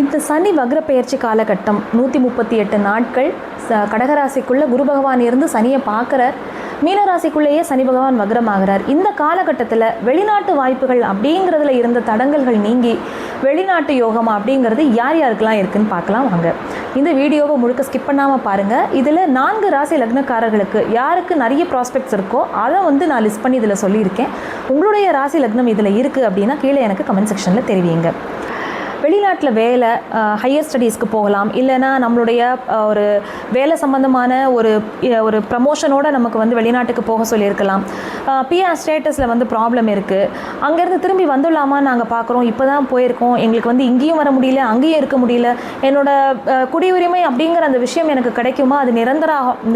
இந்த சனி வக்ர பெயர்ச்சி காலகட்டம் 138 நாட்கள் கடகராசிக்குள்ளே குரு பகவான் இருந்து சனியை பார்க்குறார். மீனராசிக்குள்ளேயே சனி பகவான் வக்ரமாகிறார். இந்த காலகட்டத்தில் வெளிநாட்டு வாய்ப்புகள் அப்படிங்கிறதுல இருந்த தடங்கல்கள் நீங்கி வெளிநாட்டு யோகம் அப்படிங்கிறது யார் யாருக்கெல்லாம் இருக்குதுன்னு பார்க்கலாம் வாங்க. இந்த வீடியோவை முழுக்க ஸ்கிப் பண்ணாமல் பாருங்கள். இதில் 4 ராசி லக்னக்காரர்களுக்கு யாருக்கு நிறைய ப்ராஸ்பெக்ட்ஸ் இருக்கோ அதை நான் லிஸ்ட் பண்ணி இதில் சொல்லியிருக்கேன். உங்களுடைய ராசி லக்னம் இதில் இருக்குது அப்படின்னா கீழே எனக்கு கமெண்ட் செக்ஷனில் தெரிவிங்க. வெளிநாட்டில் வேலை, ஹையர் ஸ்டடீஸ்க்கு போகலாம், இல்லைனா நம்மளுடைய ஒரு வேலை சம்மந்தமான ஒரு ப்ரமோஷனோடு நமக்கு வெளிநாட்டுக்கு போக சொல்லியிருக்கலாம். பிஆர் ஸ்டேட்டஸில் ப்ராப்ளம் இருக்குது. அங்கேருந்து திரும்பி வந்துடலாமா நாங்கள் பார்க்குறோம், இப்போ தான் போயிருக்கோம், எங்களுக்கு இங்கேயும் வர முடியல, அங்கேயும் இருக்க முடியல, என்னோடய குடியுரிமை அப்படிங்கிற அந்த விஷயம் எனக்கு கிடைக்குமா, அது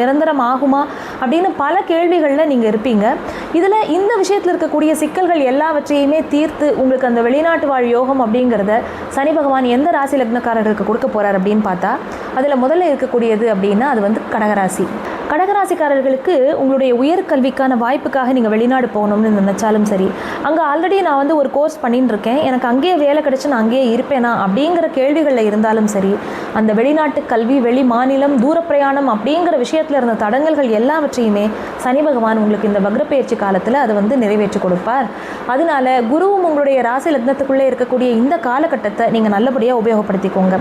நிரந்தரம் ஆகுமா அப்படின்னு பல கேள்விகளில் நீங்கள் இருப்பீங்க. இதில் இந்த விஷயத்தில் இருக்கக்கூடிய சிக்கல்கள் எல்லாவற்றையுமே தீர்த்து உங்களுக்கு அந்த வெளிநாட்டு வாழ் யோகம் அப்படிங்கிறத சனி பகவான் எந்த ராசி லக்னக்காரர்களுக்கு கொடுக்க போகிறார் அப்படின்னு பார்த்தா அதில் முதல்ல இருக்கக்கூடியது அப்படின்னா அது கடகராசி. கடகராசிக்காரர்களுக்கு உங்களுடைய உயர்கல்விக்கான வாய்ப்புக்காக நீங்கள் வெளிநாடு போகணும்னு நினச்சாலும் சரி, அங்கே ஆல்ரெடி நான் ஒரு கோர்ஸ் பண்ணிட்டு இருக்கேன், எனக்கு அங்கேயே வேலை கிடைச்சி நான் அங்கேயே இருப்பேனா அப்படிங்கிற கேள்விகளில் இருந்தாலும் சரி, அந்த வெளிநாட்டு கல்வி, வெளி மாநிலம், தூரப்பிரயாணம் அப்படிங்கிற விஷயத்தில் இருந்த தடங்கல்கள் எல்லாவற்றையுமே சனி பகவான் உங்களுக்கு இந்த வக்ரப்பெயர்ச்சி காலத்தில் அதை நிறைவேற்றி கொடுப்பார். அதனால குருவும் உங்களுடைய ராசி லக்னத்துக்குள்ளே இருக்கக்கூடிய இந்த காலகட்டத்தை நீங்கள் நல்லபடியாக உபயோகப்படுத்திக்கோங்க.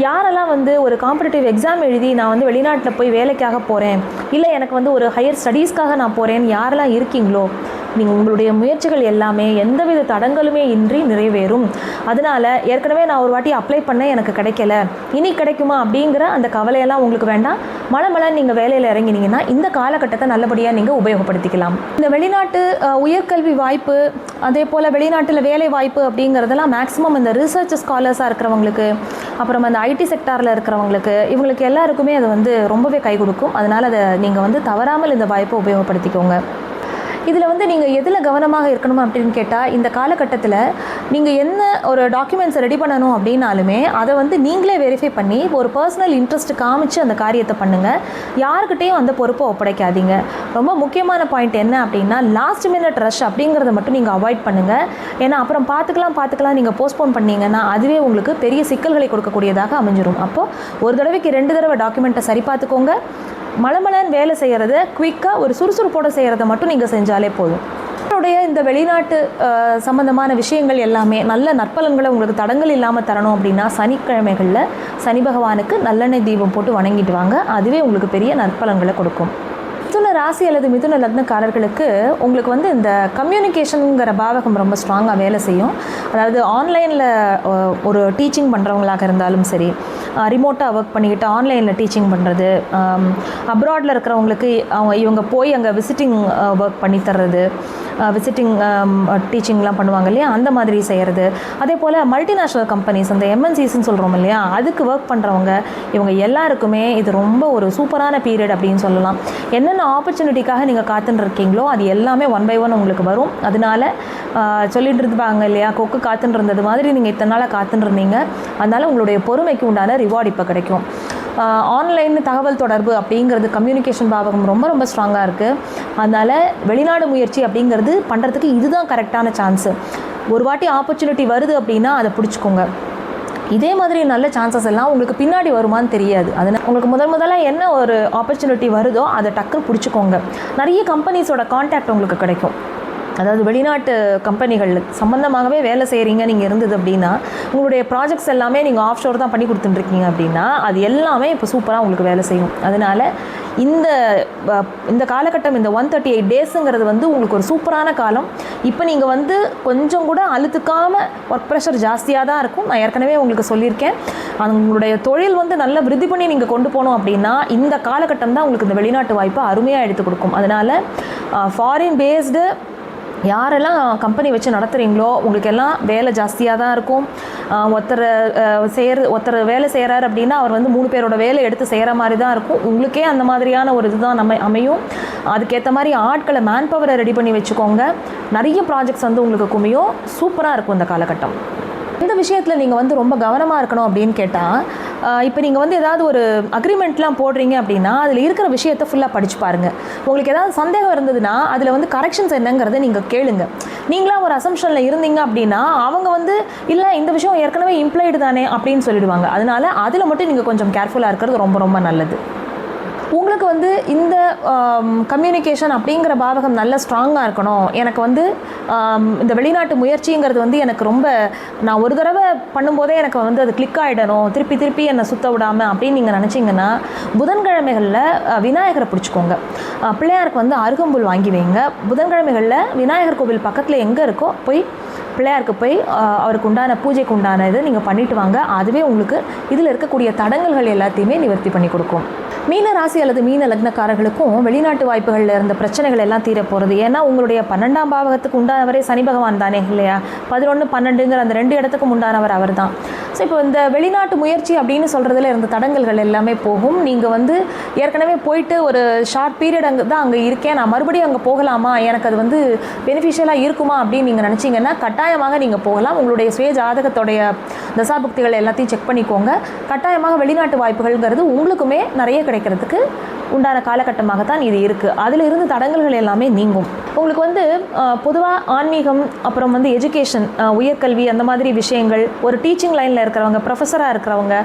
யாரெல்லாம் ஒரு காம்படிட்டிவ் எக்ஸாம் எழுதி நான் வெளிநாட்டில் போய் வேலைக்காக போகிறேன், இல்லை எனக்கு ஒரு ஹையர் ஸ்டடீஸ்க்காக நான் போகிறேன்னு யாரெல்லாம் இருக்கீங்களோ, நீங்கள் உங்களுடைய முயற்சிகள் எல்லாமே எந்தவித தடங்களுமே இன்றி நிறைவேறும். அதனால் ஏற்கனவே நான் ஒரு வாட்டி அப்ளை பண்ணேன், எனக்கு கிடைக்கல, இனி கிடைக்குமா அப்படிங்கிற அந்த கவலையெல்லாம் உங்களுக்கு வேண்டாம். மழை நீங்கள் வேலையில் இறங்கினீங்கன்னா இந்த காலகட்டத்தை நல்லபடியாக நீங்கள் உபயோகப்படுத்திக்கலாம். இந்த வெளிநாட்டு உயர்கல்வி வாய்ப்பு, அதே போல் வெளிநாட்டில் வேலை வாய்ப்பு அப்படிங்கிறதெல்லாம் மேக்ஸிமம் இந்த ரிசர்ச் ஸ்காலர்ஸாக இருக்கிறவங்களுக்கு, அப்புறம் அந்த ஐடி செக்டாரில் இருக்கிறவங்களுக்கு, இவங்களுக்கு எல்லாருக்குமே அது ரொம்பவே கை கொடுக்கும். அதனால் அதை நீங்கள் தவறாமல் இந்த வாய்ப்பை உபயோகப்படுத்திக்கோங்க. இதில் நீங்கள் எதில் கவனமாக இருக்கணும் அப்படின்னு கேட்டால், இந்த காலகட்டத்தில் நீங்கள் என்ன ஒரு டாக்குமெண்ட்ஸை ரெடி பண்ணணும் அப்படின்னாலுமே அதை நீங்களே வெரிஃபை பண்ணி ஒரு பர்சனல் இன்ட்ரெஸ்ட் காமிச்சு அந்த காரியத்தை பண்ணுங்கள். யாருக்கிட்டையும் அந்த பொறுப்பை ஒப்படைக்காதீங்க. ரொம்ப முக்கியமான பாயிண்ட் என்ன அப்படின்னா, லாஸ்ட் மினிட் ரஷ் அப்படிங்கிறத மட்டும் நீங்கள் அவாய்ட் பண்ணுங்கள். ஏன்னா அப்புறம் பார்த்துக்கலாம் நீங்கள் போஸ்ட்போன் பண்ணிங்கன்னா அதுவே உங்களுக்கு பெரிய சிக்கல்களை கொடுக்கக்கூடியதாக அமைஞ்சிரும். அப்போது ஒரு தடவைக்கு 2 தடவை டாக்குமெண்ட்டை சரி பார்த்துக்கோங்க. மலமலன்னு வேலை செய்கிறத குயிக்காக ஒரு சுறுசுறுப்போடு செய்கிறத மட்டும் நீங்கள் செஞ்சாலே போதும். உங்களுடைய இந்த வெளிநாட்டு சம்பந்தமான விஷயங்கள் எல்லாமே நல்ல நற்பலன்களை உங்களுக்கு தடங்கள் இல்லாமல் தரணும் அப்படின்னா சனிக்கிழமைகளில் சனி பகவானுக்கு நல்லெண்ணெய் தீபம் போட்டு வணங்கிட்டு வாங்க. அதுவே உங்களுக்கு பெரிய நற்பலன்களை கொடுக்கும். மிதுன ராசி அல்லது மிதுன லக்னக்காரர்களுக்கு உங்களுக்கு இந்த கம்யூனிகேஷனுங்கிற பாவகம் ரொம்ப ஸ்ட்ராங்காக வேலை செய்யும். அதாவது ஆன்லைனில் ஒரு டீச்சிங் பண்ணுறவங்களாக இருந்தாலும் சரி, ரிமோட்டாக ஒர்க் பண்ணிக்கிட்டு ஆன்லைனில் டீச்சிங் பண்ணுறது, அப்ராடில் இருக்கிறவங்களுக்கு இவங்க போய் அங்கே விசிட்டிங் ஒர்க் பண்ணி தர்றது, விசிட்டிங் டீச்சிங்லாம் பண்ணுவாங்க இல்லையா, அந்த மாதிரி செய்கிறது. அதே போல் மல்டிநேஷ்னல் கம்பெனிஸ், அந்த எம்என்சிஸ்ன்னு சொல்கிறோம் இல்லையா, அதுக்கு ஒர்க் பண்ணுறவங்க, இவங்க எல்லாருக்குமே இது ரொம்ப ஒரு சூப்பரான பீரியட் அப்படின்னு சொல்லலாம். என்னென்ன ஆப்பர்ச்சுனிட்டிக்காக நீங்கள் காத்துன்னு இருக்கீங்களோ அது எல்லாமே 1 by 1 உங்களுக்கு வரும். அதனால் சொல்லிட்டு இருப்பாங்க இல்லையா, கொக்கு காத்துன்னு இருந்தது மாதிரி நீங்கள் இத்தனை நாளாக காத்துன்னு இருந்தீங்க. அதனால் உங்களுடைய பொறுமைக்கு உண்டான ரிவார்டு இப்போ கிடைக்கும். ஆன்லைன் தகவல் தொடர்பு அப்படிங்கிறது கம்யூனிகேஷன் பாவகம் ரொம்ப ரொம்ப ஸ்ட்ராங்காக இருக்குது. அதனால் வெளிநாடு முயற்சி அப்படிங்கிறது பண்ணுறதுக்கு இதுதான் கரெக்டான சான்ஸு. ஒரு வாட்டி ஆப்பர்ச்சுனிட்டி வருது அப்படின்னா அதை பிடிச்சிக்கோங்க. இதே மாதிரி நல்ல சான்சஸ் எல்லாம் உங்களுக்கு பின்னாடி வருமானு தெரியாது. அதனால் உங்களுக்கு முதலாக என்ன ஒரு ஆப்பர்ச்சுனிட்டி வருதோ அதை டக்குன்னு பிடிச்சிக்கோங்க. நிறைய கம்பெனிஸோட கான்டாக்ட் உங்களுக்கு கிடைக்கும். அதாவது வெளிநாட்டு கம்பெனிகள் சம்மந்தமாகவே வேலை செய்கிறீங்க நீங்கள் இருந்தது அப்படின்னா, உங்களுடைய ப்ராஜெக்ட்ஸ் எல்லாமே நீங்கள் ஆஃப் ஷோர் தான் பண்ணி கொடுத்துட்டுருக்கீங்க அப்படின்னா அது எல்லாமே இப்போ சூப்பராக உங்களுக்கு வேலை செய்யும். அதனால் இந்த காலகட்டம், இந்த 138 டேஸுங்கிறது உங்களுக்கு ஒரு சூப்பரான காலம். இப்போ நீங்கள் கொஞ்சம் கூட அழுத்துக்காமல், ஒர்க் ப்ரெஷர் ஜாஸ்தியாக தான் இருக்கும். நான் ஏற்கனவே உங்களுக்கு சொல்லியிருக்கேன். உங்களுடைய தொழில் நல்ல விருத்தி பண்ணி நீங்கள் கொண்டு போகணும் அப்படின்னா இந்த காலகட்டம் தான் உங்களுக்கு இந்த வெளிநாட்டு வாய்ப்பை அருமையாக எடுத்து கொடுக்கும். அதனால் ஃபாரின் பேஸ்டு யாரெல்லாம் கம்பெனி வச்சு நடத்துகிறீங்களோ உங்களுக்கு எல்லாம் வேலை ஜாஸ்தியாக தான் இருக்கும். ஒருத்தர் வேலை செய்கிறார் அப்படின்னா அவர் 3 பேரோட வேலை எடுத்து செய்கிற மாதிரி தான் இருக்கும். உங்களுக்கே அந்த மாதிரியான ஒரு இதுதான் அமையும். அதுக்கேற்ற மாதிரி ஆட்களை, மேன் பவரை ரெடி பண்ணி வச்சுக்கோங்க. நிறைய ப்ராஜெக்ட்ஸ் உங்களுக்கு குமியும். சூப்பராக இருக்கும் இந்த காலகட்டம். இந்த விஷயத்தில் நீங்கள் வந்து ரொம்ப கவனமாக இருக்கணும் அப்படின்னு கேட்டால், இப்போ நீங்கள் வந்து ஏதாவது ஒரு அக்ரிமெண்ட்லாம் போடுறீங்க அப்படின்னா அதில் இருக்கிற விஷயத்தை ஃபுல்லாக படிச்சு பாருங்கள். உங்களுக்கு ஏதாவது சந்தேகம் இருந்ததுன்னா அதில் வந்து கரெக்ஷன்ஸ் என்னங்கிறத நீங்கள் கேளுங்க. நீங்களாம் ஒரு அசம்ஷனில் இருந்தீங்க அப்படின்னா அவங்க வந்து இல்லை இந்த விஷயம் ஏற்கனவே இம்ப்ளைடு தானே அப்படின்னு சொல்லிடுவாங்க. அதனால அதில் மட்டும் நீங்கள் கொஞ்சம் கேர்ஃபுல்லாக இருக்கிறது ரொம்ப ரொம்ப நல்லது. உங்களுக்கு வந்து இந்த கம்யூனிகேஷன் அப்படிங்கிற பாவகம் நல்ல ஸ்ட்ராங்காக இருக்கணும், எனக்கு வந்து இந்த வெளிநாட்டு முயற்சிங்கிறது வந்து எனக்கு ரொம்ப, நான் ஒரு தடவை பண்ணும்போதே எனக்கு வந்து அது கிளிக் ஆகிடணும், திருப்பி திருப்பி என்னை சுத்த விடாமல் அப்படின்னு நீங்கள் நினச்சிங்கன்னா புதன்கிழமைகளில் விநாயகரை பிடிச்சிக்கோங்க. பிள்ளையாருக்கு வந்து அருகம்புல் வாங்கி வைங்க. புதன்கிழமைகளில் விநாயகர் கோவில் பக்கத்தில் எங்கே இருக்கோ போய் பிள்ளையாருக்கு போய் அவருக்கு உண்டான பூஜைக்கு உண்டான இது நீங்கள் பண்ணிட்டு வாங்க. அதுவே உங்களுக்கு இதில் இருக்கக்கூடிய தடங்கல்கள் எல்லாத்தையுமே நிவர்த்தி பண்ணி கொடுக்கும். மீன ராசி அல்லது மீன லக்னக்காரர்களுக்கும் வெளிநாட்டு வாய்ப்புகளில் இருந்த பிரச்சனைகள் எல்லாம் தீர போகிறது. ஏன்னா உங்களுடைய 12ஆம் பாவகத்துக்கு உண்டானவரே சனி பகவான் தானே இல்லையா? 11, 12ங்கிற அந்த 2 இடத்துக்கும் உண்டானவர் அவர் தான். ஸோ இப்போ இந்த வெளிநாட்டு முயற்சி அப்படின்னு சொல்கிறதுல இருந்த தடங்கல்கள் எல்லாமே போகும். நீங்கள் வந்து ஏற்கனவே போயிட்டு ஒரு ஷார்ட் பீரியட் அங்கே தான் அங்கே இருக்கேன், நான் மறுபடியும் அங்கே போகலாமா, எனக்கு அது வந்து பெனிஃபிஷியலாக இருக்குமா அப்படின்னு நீங்கள் நினச்சிங்கன்னா கட்டாயமாக நீங்கள் போகலாம். உங்களுடைய சுய ஜாதகத்தோடைய தசாபுக்திகள் எல்லாத்தையும் செக் பண்ணிக்கோங்க. கட்டாயமாக வெளிநாட்டு வாய்ப்புகள்ங்கிறது உங்களுக்குமே நிறைய கிடைக்கிறதுக்கு உண்டான காலகட்டமாகத்தான் இது இருக்குது. அதில் இருந்து தடங்கல்கள் எல்லாமே நீங்கும். உங்களுக்கு வந்து பொதுவாக ஆன்மீகம், அப்புறம் வந்து எஜுகேஷன், உயர்கல்வி, அந்த மாதிரி விஷயங்கள், ஒரு டீச்சிங் லைனில் இருக்கிறவங்க, ப்ரொஃபஸராக இருக்கிறவங்க,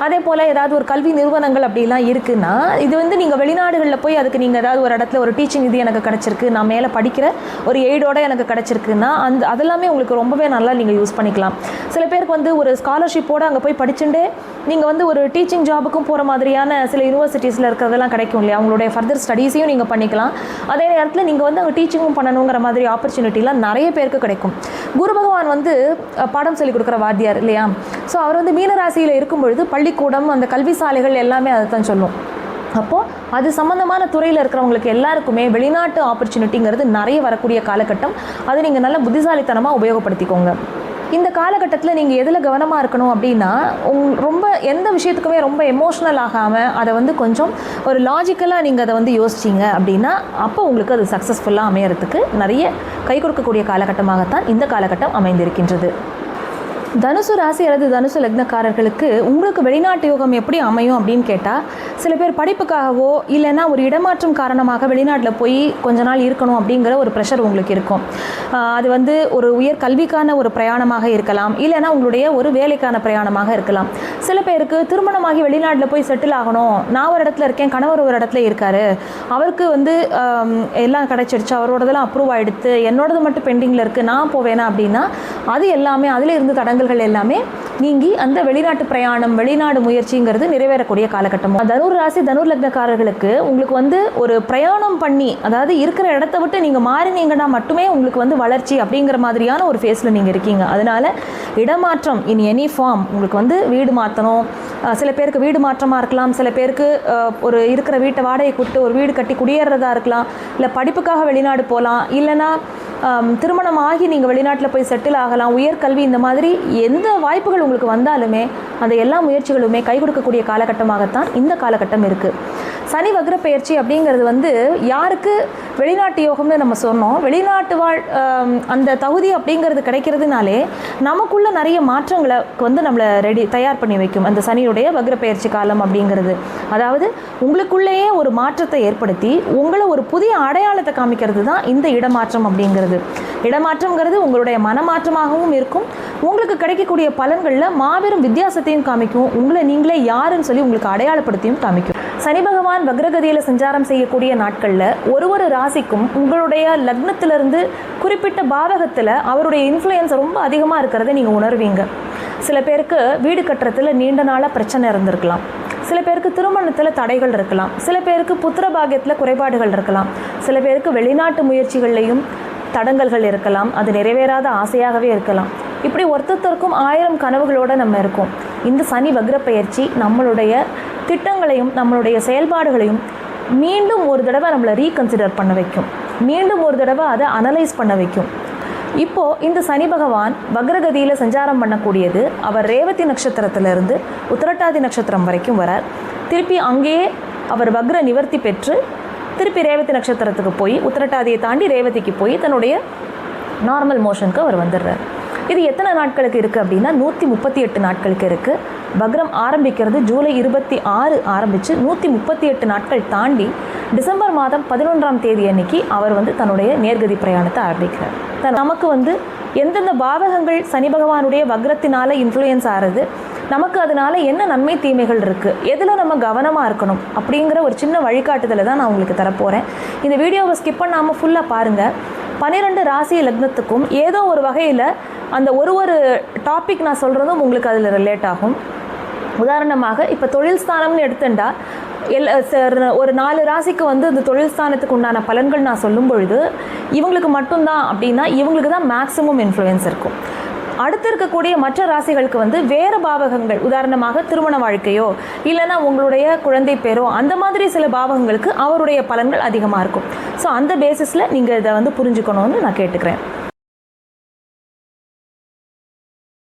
அதே போல் ஏதாவது ஒரு கல்வி நிறுவனங்கள் அப்படிலாம் இருக்குன்னா இது வந்து நீங்கள் வெளிநாடுகளில் போய் அதுக்கு நீங்கள் ஏதாவது ஒரு இடத்துல ஒரு டீச்சிங் இது எனக்கு கிடச்சிருக்கு, நான் மேலே படிக்கிற ஒரு எய்டோட எனக்கு கிடச்சிருக்குன்னா அதெல்லாமே உங்களுக்கு ரொம்பவே நல்லா நீங்கள் யூஸ் பண்ணிக்கலாம். சில பேருக்கு வந்து ஒரு ஸ்காலர்ஷிப்போடு அங்கே போய் படிச்சுட்டு நீங்கள் வந்து ஒரு டீச்சிங் ஜாபுக்கும் போகிற மாதிரியான சில யூனிவர்சிட்டிஸில் இருக்கிறதெல்லாம் கிடைக்கும் இல்லையா? உங்களுடைய ஃபர்தர் ஸ்டடீஸையும் நீங்கள் பண்ணிக்கலாம். அதே நேரத்தில் நீங்கள் வந்து அங்கே டீச்சிங்கும் பண்ணணுங்கிற மாதிரி ஆப்பர்ச்சுனிட்டிலாம் நிறைய பேருக்கு கிடைக்கும். குரு பகவான் வந்து பாடம் சொல்லிக் கொடுக்குற வாத்தியார் இல்லையா? ஸோ அவர் வந்து மீனராசியில் இருக்கும் பொழுது பள்ளிக்கூடம், அந்த கல்வி சாலைகள் எல்லாமே அதை தான் சொல்லும். அப்போது அது சம்மந்தமான துறையில் இருக்கிறவங்களுக்கு எல்லாருக்குமே வெளிநாட்டு ஆப்பர்ச்சுனிட்டிங்கிறது நிறைய வரக்கூடிய காலகட்டம். அது நீங்கள் நல்ல புத்திசாலித்தனமாக உபயோகப்படுத்திக்கோங்க. இந்த காலகட்டத்தில் நீங்கள் எதில் கவனமாக இருக்கணும் அப்படின்னா, ரொம்ப எந்த விஷயத்துக்குமே ரொம்ப எமோஷ்னல் ஆகாமல் அதை வந்து கொஞ்சம் ஒரு லாஜிக்கலாக நீங்கள் அதை வந்து யோசிச்சிங்க அப்படின்னா அப்போ உங்களுக்கு அது சக்ஸஸ்ஃபுல்லாக அமையறதுக்கு நிறைய கை கொடுக்கக்கூடிய காலகட்டமாகத்தான் இந்த காலகட்டம் அமைந்திருக்கின்றது. தனுசு ராசி அல்லது தனுசு லக்னக்காரர்களுக்கு உங்களுக்கு வெளிநாட்டு யோகம் எப்படி அமையும் அப்படின்னு கேட்டால், சில பேர் படிப்புக்காகவோ இல்லைன்னா ஒரு இடமாற்றம் காரணமாக வெளிநாட்டில் போய் கொஞ்ச நாள் இருக்கணும் அப்படிங்கிற ஒரு ப்ரெஷர் உங்களுக்கு இருக்கும். அது வந்து ஒரு உயர் கல்விக்கான ஒரு பிரயாணமாக இருக்கலாம், இல்லைன்னா உங்களுடைய ஒரு வேலைக்கான பிரயாணமாக இருக்கலாம். சில பேருக்கு திருமணமாகி வெளிநாட்டில் போய் செட்டில் ஆகணும், நான் ஒரு இடத்துல இருக்கேன், கணவர் ஒரு இடத்துல இருக்கார், அவருக்கு வந்து எல்லாம் கிடைச்சிடுச்சு, அவரோடதெல்லாம் அப்ரூவ் ஆகிடுத்து, என்னோடது மட்டும் பெண்டிங்கில் இருக்குது, நான் போவேனா அப்படின்னா அது எல்லாமே அதில் இருந்து தடங்கல்கள் எல்லாமே நீங்கி அந்த வெளிநாட்டு பிரயாணம், வெளிநாடு முயற்சிங்கிறது நிறைவேறக்கூடிய காலகட்டம். தனுர் ராசி தனுர் லக்னக்காரர்களுக்கு உங்களுக்கு வந்து ஒரு பிரயாணம் பண்ணி, அதாவது இருக்கிற இடத்த விட்டு நீங்கள் மாறினீங்கன்னா மட்டுமே உங்களுக்கு வந்து வளர்ச்சி அப்படிங்கிற மாதிரியான ஒரு ஃபேஸில் நீங்கள் இருக்கீங்க. அதனால் இடமாற்றம் இன் எனி ஃபார்ம், உங்களுக்கு வந்து வீடு மாற்றணும், சில பேருக்கு வீடு மாற்றமாக இருக்கலாம், சில பேருக்கு ஒரு இருக்கிற வீட்டை வாடகை கொடுத்து ஒரு வீடு கட்டி குடியேறதா இருக்கலாம், இல்லை படிப்புக்காக வெளிநாடு போகலாம், இல்லைன்னா திருமணம் ஆகி நீங்கள் வெளிநாட்டில் போய் செட்டில் ஆகலாம், உயர்கல்வி, இந்த மாதிரி எந்த வாய்ப்புகள் உங்களுக்கு வந்தாலுமே அந்த எல்லா முயற்சிகளுமே கை கொடுக்கக்கூடிய காலகட்டமாகத்தான் இந்த காலகட்டம் இருக்குது. சனி வக்ர பெயர்ச்சி அப்படிங்கிறது வந்து யாருக்கு வெளிநாட்டு யோகம்னு நம்ம சொன்னோம், வெளிநாட்டு அந்த தகுதி அப்படிங்கிறது கிடைக்கிறதுனாலே நமக்குள்ள நிறைய மாற்றங்களை வந்து நம்மளை தயார் பண்ணி வைக்கும் அந்த சனியுடைய வக்ர பெயர்ச்சி காலம் அப்படிங்கிறது. அதாவது உங்களுக்குள்ளேயே ஒரு மாற்றத்தை ஏற்படுத்தி உங்களை ஒரு புதிய அடையாளத்தை காமிக்கிறது தான் இந்த இடமாற்றம் அப்படிங்கிறது. இடமாற்றம்ங்கிறது உங்களுடைய மனமாற்றமாகவும் இருக்கும், உங்களுக்கு கிடைக்கக்கூடிய பலன்களில் மாபெரும் வித்தியாசத்தையும் காமிக்கும், உங்களை நீங்களே யாருன்னு சொல்லி உங்களுக்கு அடையாளப்படுத்தியும் காமிக்கும். சனி பகவான் வக்ரகதியில் சஞ்சாரம் செய்யக்கூடிய நாட்களில் ஒரு ராசிக்கும் உங்களுடைய லக்னத்திலிருந்து குறிப்பிட்ட பாவகத்தில் அவருடைய இன்ஃப்ளூயன்ஸ் ரொம்ப அதிகமாக இருக்கிறத நீங்கள் உணர்வீங்க. சில பேருக்கு வீடு கட்டுறதுல நீண்ட நாளாக பிரச்சனை இருந்திருக்கலாம், சில பேருக்கு திருமணத்தில் தடைகள் இருக்கலாம், சில பேருக்கு புத்திர பாக்கியத்தில் குறைபாடுகள் இருக்கலாம், சில பேருக்கு வெளிநாட்டு முயற்சிகள்லையும் தடங்கல்கள் இருக்கலாம், அது நிறைவேறாத ஆசையாகவே இருக்கலாம். இப்படி ஒருத்தருக்கும் 1000 கனவுகளோடு நம்ம இருக்கோம். இந்த சனி வக்ர பெயர்ச்சி நம்மளுடைய திட்டங்களையும் நம்மளுடைய செயல்பாடுகளையும் மீண்டும் ஒரு தடவை நம்மளை ரீகன்சிடர் பண்ண வைக்கும், மீண்டும் ஒரு தடவை அதை அனலைஸ் பண்ண வைக்கும். இப்போது இந்த சனி பகவான் வக்ரகதியில் சஞ்சாரம் பண்ணக்கூடியது அவர் ரேவதி நட்சத்திரத்திலிருந்து உத்திரட்டாதி நட்சத்திரம் வரைக்கும் வரார். திருப்பி அங்கேயே அவர் வக்ர நிவர்த்தி பெற்று திருப்பி ரேவதி நட்சத்திரத்துக்கு போய் உத்திரட்டாதியை தாண்டி ரேவதிக்கு போய் தன்னுடைய நார்மல் மோஷனுக்கு அவர் வந்துடுறார். இது எத்தனை நாட்களுக்கு இருக்குது அப்படின்னா 138 நாட்களுக்கு இருக்குது. வக்ரம் ஆரம்பிக்கிறது ஜூலை 26 ஆரம்பித்து 138 நாட்கள் தாண்டி டிசம்பர் மாதம் 11ஆம் தேதி அன்னைக்கு அவர் தன்னுடைய நேர்கதி பிரயாணத்தை ஆரம்பிக்கிறார். நமக்கு எந்தெந்த பாவகங்கள் சனி பகவானுடைய வக்ரத்தினால இன்ஃப்ளூயன்ஸ் ஆகிறது, நமக்கு அதனால என்ன நன்மை தீமைகள் இருக்குது, எதில் நம்ம கவனமாக இருக்கணும் அப்படிங்கிற ஒரு சின்ன வழிகாட்டுதலை தான் நான் உங்களுக்கு தரப்போகிறேன். இந்த வீடியோவை ஸ்கிப் பண்ணாமல் ஃபுல்லாக பாருங்கள். 12 ராசி லக்னத்துக்கும் ஏதோ ஒரு வகையில் அந்த ஒரு டாபிக் நான் சொல்கிறதும் உங்களுக்கு அதில் ரிலேட் ஆகும். உதாரணமாக இப்போ தொழில் ஸ்தானம்னு எடுத்துட்டா ஒரு 4 ராசிக்கு இந்த தொழில் ஸ்தானத்துக்கு உண்டான பலன்கள் நான் சொல்லும் பொழுது இவங்களுக்கு மட்டும்தான் அப்படின்னா இவங்களுக்கு தான் மேக்ஸிமம் இன்ஃப்ளூயன்ஸ் இருக்கும். அடுத்து இருக்கக்கூடிய மற்ற ராசிகளுக்கு வேறு பாவகங்கள், உதாரணமாக திருமண வாழ்க்கையோ இல்லைன்னா உங்களுடைய குழந்தை பேரோ அந்த மாதிரி சில பாவகங்களுக்கு அவருடைய பலன்கள் அதிகமாக இருக்கும். ஸோ அந்த பேசிஸில் நீங்கள் இதை புரிஞ்சுக்கணும்னு நான் கேட்டுக்கிறேன்.